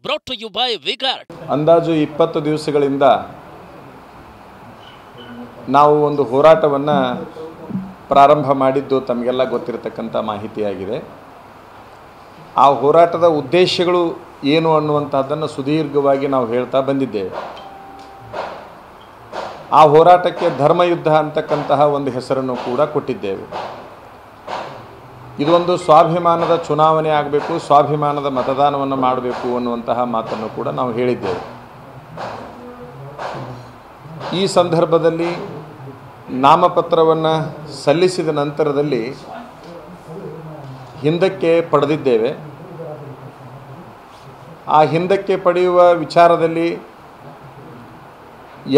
brought to you by Vigard. ಅಂದಾಜು 20 ದಿವಸಗಳಿಂದ ನಾವು ಒಂದು ಹೋರಾಟವನ್ನು ಪ್ರಾರಂಭ ಮಾಡಿದ್ದು ತಮಗೆಲ್ಲ ಗೊತ್ತಿರತಕ್ಕಂಥ ಮಾಹಿತಿಯಾಗಿದೆ. ಆ ಹೋರಾಟದ ಉದ್ದೇಶಗಳು ಏನು ಅನ್ನುವಂಥದ್ದನ್ನು ಸುದೀರ್ಘವಾಗಿ ನಾವು ಹೇಳ್ತಾ ಬಂದಿದ್ದೇವೆ. ಆ ಹೋರಾಟಕ್ಕೆ ಧರ್ಮಯುದ್ಧ ಅಂತಕ್ಕಂತಹ ಒಂದು ಹೆಸರನ್ನು ಕೂಡ ಕೊಟ್ಟಿದ್ದೇವೆ. ಇದೊಂದು ಸ್ವಾಭಿಮಾನದ ಚುನಾವಣೆ ಆಗಬೇಕು, ಸ್ವಾಭಿಮಾನದ ಮತದಾನವನ್ನು ಮಾಡಬೇಕು ಅನ್ನುವಂತಹ ಮಾತನ್ನು ಕೂಡ ನಾವು ಹೇಳಿದ್ದೇವೆ. ಈ ಸಂದರ್ಭದಲ್ಲಿ ನಾಮಪತ್ರವನ್ನು ಸಲ್ಲಿಸಿದ ನಂತರದಲ್ಲಿ ಹಿಂದಕ್ಕೆ ಪಡೆದಿದ್ದೇವೆ. ಆ ಹಿಂದಕ್ಕೆ ಪಡೆಯುವ ವಿಚಾರದಲ್ಲಿ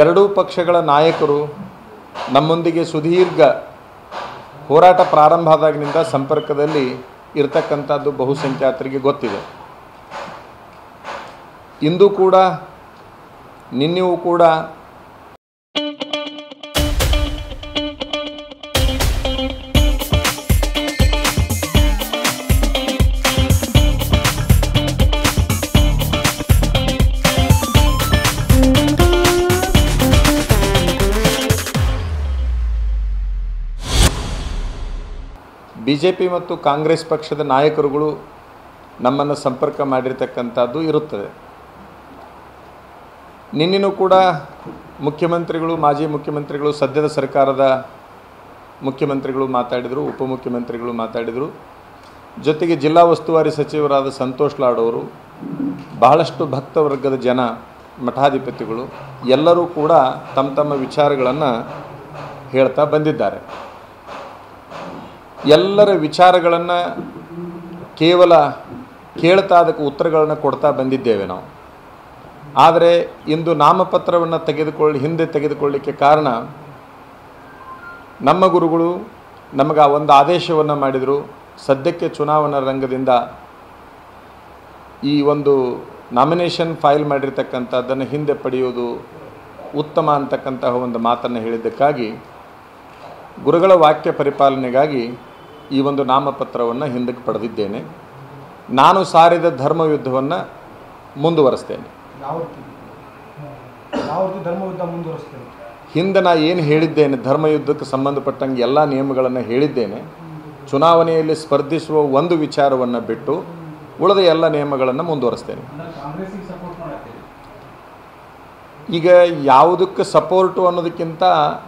ಎರಡೂ ಪಕ್ಷಗಳ ನಾಯಕರು ನಮ್ಮೊಂದಿಗೆ ಸುದೀರ್ಘ ಹೋರಾಟ ಪ್ರಾರಂಭ ಆದಾಗಿನಿಂದ ಸಂಪರ್ಕದಲ್ಲಿ ಇರತಕ್ಕಂಥದ್ದು ಬಹುಸಂಖ್ಯಾತರಿಗೆ ಗೊತ್ತಿದೆ. ಇಂದು ಕೂಡ ನಿನ್ನೆಯೂ ಕೂಡ ಬಿಜೆಪಿ ಮತ್ತು ಕಾಂಗ್ರೆಸ್ ಪಕ್ಷದ ನಾಯಕರುಗಳು ನಮ್ಮನ್ನು ಸಂಪರ್ಕ ಮಾಡಿರ್ತಕ್ಕಂಥದ್ದು ಇರುತ್ತದೆ. ನಿನ್ನೆನೂ ಕೂಡ ಮುಖ್ಯಮಂತ್ರಿಗಳು, ಮಾಜಿ ಮುಖ್ಯಮಂತ್ರಿಗಳು, ಸದ್ಯದ ಸರ್ಕಾರದ ಮುಖ್ಯಮಂತ್ರಿಗಳು ಮಾತಾಡಿದರು, ಉಪಮುಖ್ಯಮಂತ್ರಿಗಳು ಮಾತಾಡಿದರು. ಜೊತೆಗೆ ಜಿಲ್ಲಾ ಉಸ್ತುವಾರಿ ಸಚಿವರಾದ ಸಂತೋಷ್ ಲಾಡ್ ಅವರು, ಬಹಳಷ್ಟು ಭಕ್ತವರ್ಗದ ಜನ, ಮಠಾಧಿಪತಿಗಳು ಎಲ್ಲರೂ ಕೂಡ ತಮ್ಮ ತಮ್ಮ ವಿಚಾರಗಳನ್ನು ಹೇಳ್ತಾ ಬಂದಿದ್ದಾರೆ. ಎಲ್ಲರ ವಿಚಾರಗಳನ್ನು ಕೇವಲ ಕೇಳ್ತಾ ಅದಕ್ಕೆ ಉತ್ತರಗಳನ್ನು ಕೊಡ್ತಾ ಬಂದಿದ್ದೇವೆ ನಾವು. ಆದರೆ ಇಂದು ನಾಮಪತ್ರವನ್ನು ಹಿಂದೆ ತೆಗೆದುಕೊಳ್ಳಲಿಕ್ಕೆ ಕಾರಣ ನಮ್ಮ ಗುರುಗಳು ನಮಗೆ ಆ ಒಂದು ಆದೇಶವನ್ನು ಮಾಡಿದರು. ಸದ್ಯಕ್ಕೆ ಚುನಾವಣಾ ರಂಗದಿಂದ ಈ ಒಂದು ನಾಮಿನೇಷನ್ ಫೈಲ್ ಮಾಡಿರ್ತಕ್ಕಂಥದ್ದನ್ನು ಹಿಂದೆ ಪಡೆಯುವುದು ಉತ್ತಮ ಅಂತಕ್ಕಂತಹ ಒಂದು ಮಾತನ್ನು ಹೇಳಿದ್ದಕ್ಕಾಗಿ ಗುರುಗಳ ವಾಕ್ಯ ಪರಿಪಾಲನೆಗಾಗಿ ಈ ಒಂದು ನಾಮಪತ್ರವನ್ನು ಹಿಂದಕ್ಕೆ ಪಡೆದಿದ್ದೇನೆ. ನಾನು ಸಾರಿದ ಧರ್ಮಯುದ್ಧವನ್ನು ಮುಂದುವರಿಸ್ತೇನೆ. ಹಿಂದೆ ನಾನು ಏನು ಹೇಳಿದ್ದೇನೆ, ಧರ್ಮಯುದ್ಧಕ್ಕೆ ಸಂಬಂಧಪಟ್ಟಂಗೆ ಎಲ್ಲ ನಿಯಮಗಳನ್ನು ಹೇಳಿದ್ದೇನೆ. ಚುನಾವಣೆಯಲ್ಲಿ ಸ್ಪರ್ಧಿಸುವ ಒಂದು ವಿಚಾರವನ್ನು ಬಿಟ್ಟು ಉಳಿದ ಎಲ್ಲ ನಿಯಮಗಳನ್ನು ಮುಂದುವರಿಸ್ತೇನೆ. ಈಗ ಯಾವುದಕ್ಕೆ ಸಪೋರ್ಟು ಅನ್ನೋದಕ್ಕಿಂತ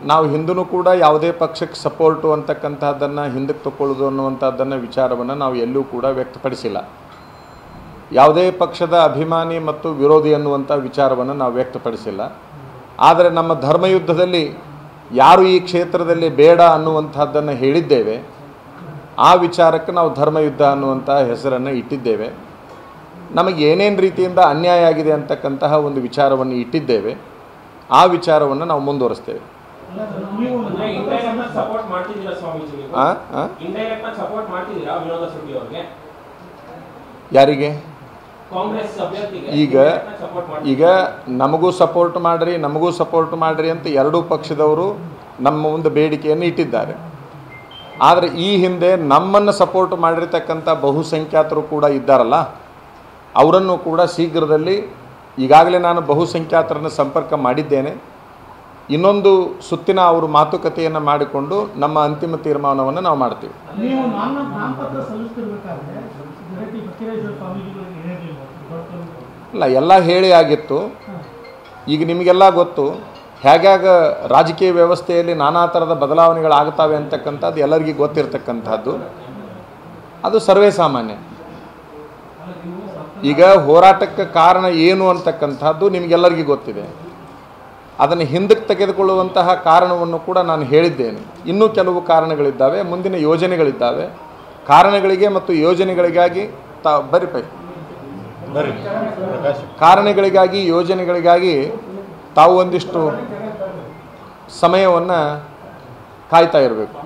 ನಾವು ಹಿಂದೂ ಕೂಡ ಯಾವುದೇ ಪಕ್ಷಕ್ಕೆ ಸಪೋರ್ಟು ಅಂತಕ್ಕಂಥದ್ದನ್ನು ಹಿಂದಕ್ಕೆ ತಗೊಳ್ಳೋದು ಅನ್ನುವಂಥದ್ದನ್ನು ವಿಚಾರವನ್ನು ನಾವು ಎಲ್ಲೂ ಕೂಡ ವ್ಯಕ್ತಪಡಿಸಿಲ್ಲ. ಯಾವುದೇ ಪಕ್ಷದ ಅಭಿಮಾನಿ ಮತ್ತು ವಿರೋಧಿ ಅನ್ನುವಂಥ ವಿಚಾರವನ್ನು ನಾವು ವ್ಯಕ್ತಪಡಿಸಿಲ್ಲ. ಆದರೆ ನಮ್ಮ ಧರ್ಮಯುದ್ಧದಲ್ಲಿ ಯಾರು ಈ ಕ್ಷೇತ್ರದಲ್ಲಿ ಬೇಡ ಅನ್ನುವಂಥದ್ದನ್ನು ಹೇಳಿದ್ದೇವೆ. ಆ ವಿಚಾರಕ್ಕೆ ನಾವು ಧರ್ಮಯುದ್ಧ ಅನ್ನುವಂಥ ಹೆಸರನ್ನು ಇಟ್ಟಿದ್ದೇವೆ. ನಮಗೆ ಏನೇನು ರೀತಿಯಿಂದ ಅನ್ಯಾಯ ಆಗಿದೆ ಅಂತಕ್ಕಂತಹ ಒಂದು ವಿಚಾರವನ್ನು ಇಟ್ಟಿದ್ದೇವೆ. ಆ ವಿಚಾರವನ್ನು ನಾವು ಮುಂದುವರಿಸ್ತೇವೆ. ಯಾರಿಗೆ? ಈಗ ನಮಗೂ ಸಪೋರ್ಟ್ ಮಾಡಿರಿ ಅಂತ ಎರಡೂ ಪಕ್ಷದವರು ನಮ್ಮ ಮುಂದೆ ಬೇಡಿಕೆಯನ್ನು ಇಟ್ಟಿದ್ದಾರೆ. ಆದರೆ ಈ ಹಿಂದೆ ನಮ್ಮನ್ನು ಸಪೋರ್ಟ್ ಮಾಡಿರ್ತಕ್ಕಂಥ ಬಹುಸಂಖ್ಯಾತರು ಕೂಡ ಇದ್ದಾರಲ್ಲ, ಅವರನ್ನು ಕೂಡ ಶೀಘ್ರದಲ್ಲಿ ಈಗಾಗಲೇ ನಾನು ಬಹುಸಂಖ್ಯಾತರನ್ನು ಸಂಪರ್ಕ ಮಾಡಿದ್ದೇನೆ. ಇನ್ನೊಂದು ಸುತ್ತಿನ ಅವರು ಮಾತುಕತೆಯನ್ನು ಮಾಡಿಕೊಂಡು ನಮ್ಮ ಅಂತಿಮ ತೀರ್ಮಾನವನ್ನು ನಾವು ಮಾಡ್ತೀವಿ. ಇಲ್ಲ, ಎಲ್ಲ ಹೇಳಿ ಆಗಿತ್ತು. ಈಗ ನಿಮಗೆಲ್ಲ ಗೊತ್ತು ಹೇಗ್ಯಾಗ ರಾಜಕೀಯ ವ್ಯವಸ್ಥೆಯಲ್ಲಿ ನಾನಾ ಥರದ ಬದಲಾವಣೆಗಳಾಗ್ತವೆ ಅಂತಕ್ಕಂಥದ್ದು ಎಲ್ಲರಿಗೂ ಗೊತ್ತಿರ್ತಕ್ಕಂಥದ್ದು. ಅದು ಸರ್ವೇ ಸಾಮಾನ್ಯ. ಈಗ ಹೋರಾಟಕ್ಕೆ ಕಾರಣ ಏನು ಅಂತಕ್ಕಂಥದ್ದು ನಿಮಗೆಲ್ಲರಿಗೂ ಗೊತ್ತಿದೆ. ಅದನ್ನು ಹಿಂದಕ್ಕೆ ತೆಗೆದುಕೊಳ್ಳುವಂತಹ ಕಾರಣವನ್ನು ಕೂಡ ನಾನು ಹೇಳಿದ್ದೇನೆ. ಇನ್ನೂ ಕೆಲವು ಕಾರಣಗಳಿದ್ದಾವೆ, ಮುಂದಿನ ಯೋಜನೆಗಳಿದ್ದಾವೆ. ಕಾರಣಗಳಿಗೆ ಮತ್ತು ಯೋಜನೆಗಳಿಗಾಗಿ ಕಾರಣಗಳಿಗಾಗಿ ಯೋಜನೆಗಳಿಗಾಗಿ ತಾವು ಒಂದಿಷ್ಟು ಸಮಯವನ್ನು ಕಾಯ್ತಾ ಇರಬೇಕು.